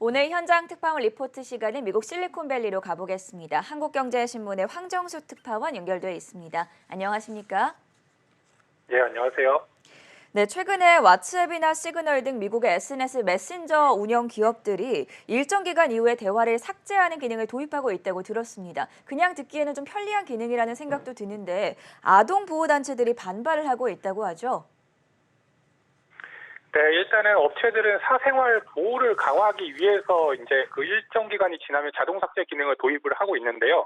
오늘 현장 특파원 리포트 시간은 미국 실리콘밸리로 가보겠습니다. 한국경제신문의 황정수 특파원 연결되어 있습니다. 안녕하십니까? 예, 안녕하세요. 네, 최근에 왓츠앱이나 시그널 등 미국의 SNS 메신저 운영 기업들이 일정 기간 이후에 대화를 삭제하는 기능을 도입하고 있다고 들었습니다. 그냥 듣기에는 좀 편리한 기능이라는 생각도 드는데 아동 보호 단체들이 반발을 하고 있다고 하죠. 네, 일단은 업체들은 사생활 보호를 강화하기 위해서 이제 그 일정 기간이 지나면 자동 삭제 기능을 도입을 하고 있는데요.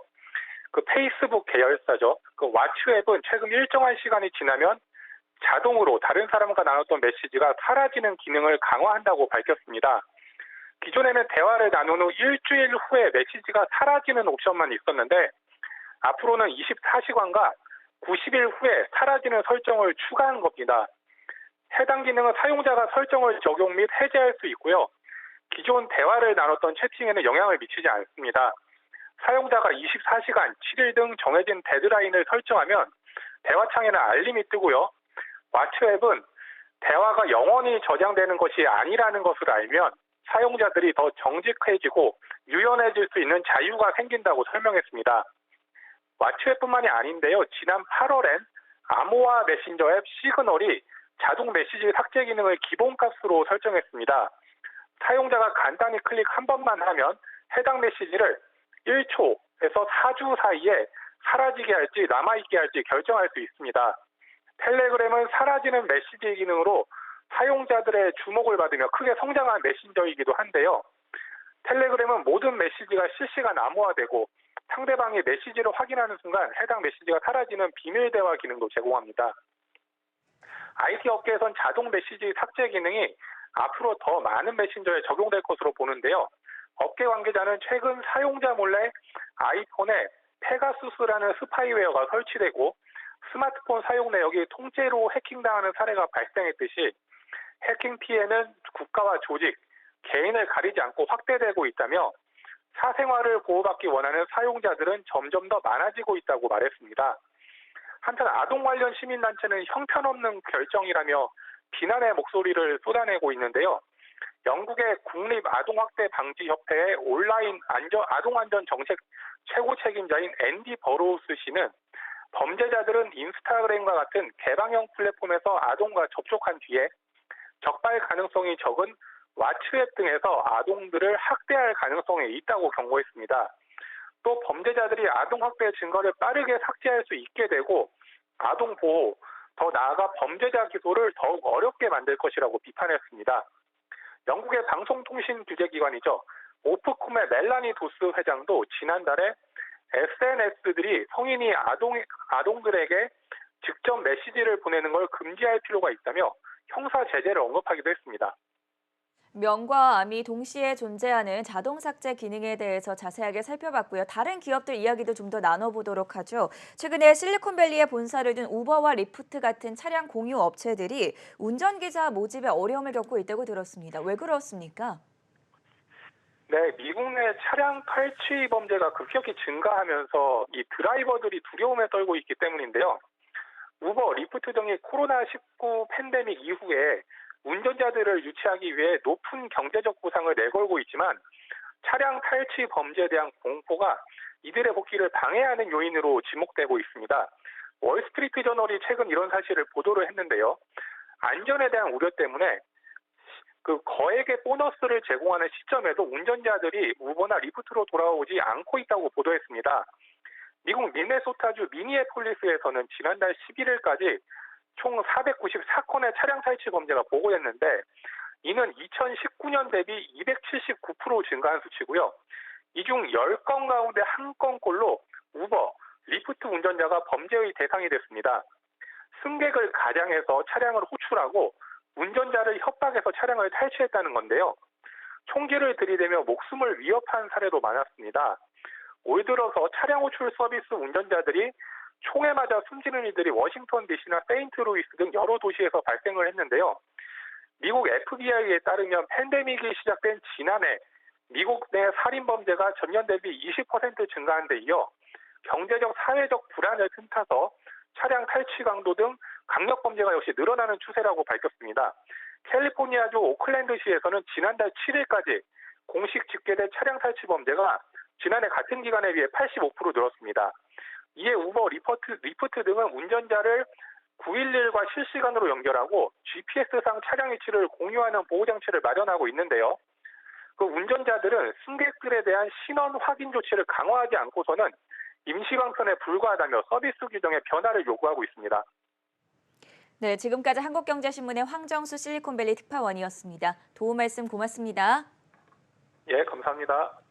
그 페이스북 계열사죠. 그 왓츠앱은 최근 일정한 시간이 지나면 자동으로 다른 사람과 나눴던 메시지가 사라지는 기능을 강화한다고 밝혔습니다. 기존에는 대화를 나눈 후 일주일 후에 메시지가 사라지는 옵션만 있었는데 앞으로는 24시간과 90일 후에 사라지는 설정을 추가한 겁니다. 해당 기능은 사용자가 설정을 적용 및 해제할 수 있고요. 기존 대화를 나눴던 채팅에는 영향을 미치지 않습니다. 사용자가 24시간, 7일 등 정해진 데드라인을 설정하면 대화창에는 알림이 뜨고요. 왓츠앱은 대화가 영원히 저장되는 것이 아니라는 것을 알면 사용자들이 더 정직해지고 유연해질 수 있는 자유가 생긴다고 설명했습니다. 왓츠앱뿐만이 아닌데요. 지난 8월엔 암호화 메신저 앱 시그널이 자동 메시지 삭제 기능을 기본값으로 설정했습니다. 사용자가 간단히 클릭 한 번만 하면 해당 메시지를 1초에서 4주 사이에 사라지게 할지 남아있게 할지 결정할 수 있습니다. 텔레그램은 사라지는 메시지 기능으로 사용자들의 주목을 받으며 크게 성장한 메신저이기도 한데요. 텔레그램은 모든 메시지가 실시간 암호화되고 상대방이 메시지를 확인하는 순간 해당 메시지가 사라지는 비밀 대화 기능도 제공합니다. IT 업계에선 자동 메시지 삭제 기능이 앞으로 더 많은 메신저에 적용될 것으로 보는데요. 업계 관계자는 최근 사용자 몰래 아이폰에 페가수스라는 스파이웨어가 설치되고 스마트폰 사용 내역이 통째로 해킹당하는 사례가 발생했듯이 해킹 피해는 국가와 조직, 개인을 가리지 않고 확대되고 있다며 사생활을 보호받기 원하는 사용자들은 점점 더 많아지고 있다고 말했습니다. 한편 아동 관련 시민단체는 형편없는 결정이라며 비난의 목소리를 쏟아내고 있는데요. 영국의 국립아동학대 방지협회의 온라인 아동안전 정책 최고 책임자인 앤디 버로우스 씨는 범죄자들은 인스타그램과 같은 개방형 플랫폼에서 아동과 접촉한 뒤에 적발 가능성이 적은 왓츠앱 등에서 아동들을 학대할 가능성이 있다고 경고했습니다. 또 범죄자들이 아동 학대 증거를 빠르게 삭제할 수 있게 되고 아동 보호, 더 나아가 범죄자 기소를 더욱 어렵게 만들 것이라고 비판했습니다. 영국의 방송통신 규제기관이죠. 오프콤의 멜라니 도스 회장도 지난달에 SNS들이 성인이 아동들에게 직접 메시지를 보내는 걸 금지할 필요가 있다며 형사 제재를 언급하기도 했습니다. 명과 암이 동시에 존재하는 자동 삭제 기능에 대해서 자세하게 살펴봤고요. 다른 기업들 이야기도 좀 더 나눠보도록 하죠. 최근에 실리콘밸리에 본사를 둔 우버와 리프트 같은 차량 공유 업체들이 운전기사 모집에 어려움을 겪고 있다고 들었습니다. 왜 그렇습니까? 네, 미국 내 차량 탈취 범죄가 급격히 증가하면서 이 드라이버들이 두려움에 떨고 있기 때문인데요. 우버, 리프트 등이 코로나19 팬데믹 이후에 운전자들을 유치하기 위해 높은 경제적 보상을 내걸고 있지만 차량 탈취 범죄에 대한 공포가 이들의 복귀를 방해하는 요인으로 지목되고 있습니다. 월스트리트 저널이 최근 이런 사실을 보도를 했는데요. 안전에 대한 우려 때문에 그 거액의 보너스를 제공하는 시점에도 운전자들이 우버나 리프트로 돌아오지 않고 있다고 보도했습니다. 미국 미네소타주 미니애폴리스에서는 지난달 11일까지 총 494건의 차량 탈취 범죄가 보고됐는데 이는 2019년 대비 279% 증가한 수치고요. 이 중 10건 가운데 1건꼴로 우버, 리프트 운전자가 범죄의 대상이 됐습니다. 승객을 가장해서 차량을 호출하고 운전자를 협박해서 차량을 탈취했다는 건데요. 총기를 들이대며 목숨을 위협한 사례도 많았습니다. 올 들어서 차량 호출 서비스 운전자들이 총에 맞아 숨지는 일들이 워싱턴 DC나 세인트루이스 등 여러 도시에서 발생을 했는데요. 미국 FBI에 따르면 팬데믹이 시작된 지난해 미국 내 살인 범죄가 전년 대비 20% 증가한 데 이어 경제적 사회적 불안을 틈타서 차량 탈취 강도 등 강력 범죄가 역시 늘어나는 추세라고 밝혔습니다. 캘리포니아주 오클랜드시에서는 지난달 7일까지 공식 집계된 차량 탈취 범죄가 지난해 같은 기간에 비해 85% 늘었습니다. 이에 우버, 리프트 등은 운전자를 911과 실시간으로 연결하고 GPS상 차량 위치를 공유하는 보호장치를 마련하고 있는데요. 그 운전자들은 승객들에 대한 신원 확인 조치를 강화하지 않고서는 임시방편에 불과하다며 서비스 규정의 변화를 요구하고 있습니다. 네, 지금까지 한국경제신문의 황정수 실리콘밸리 특파원이었습니다. 도움 말씀 고맙습니다. 예, 감사합니다.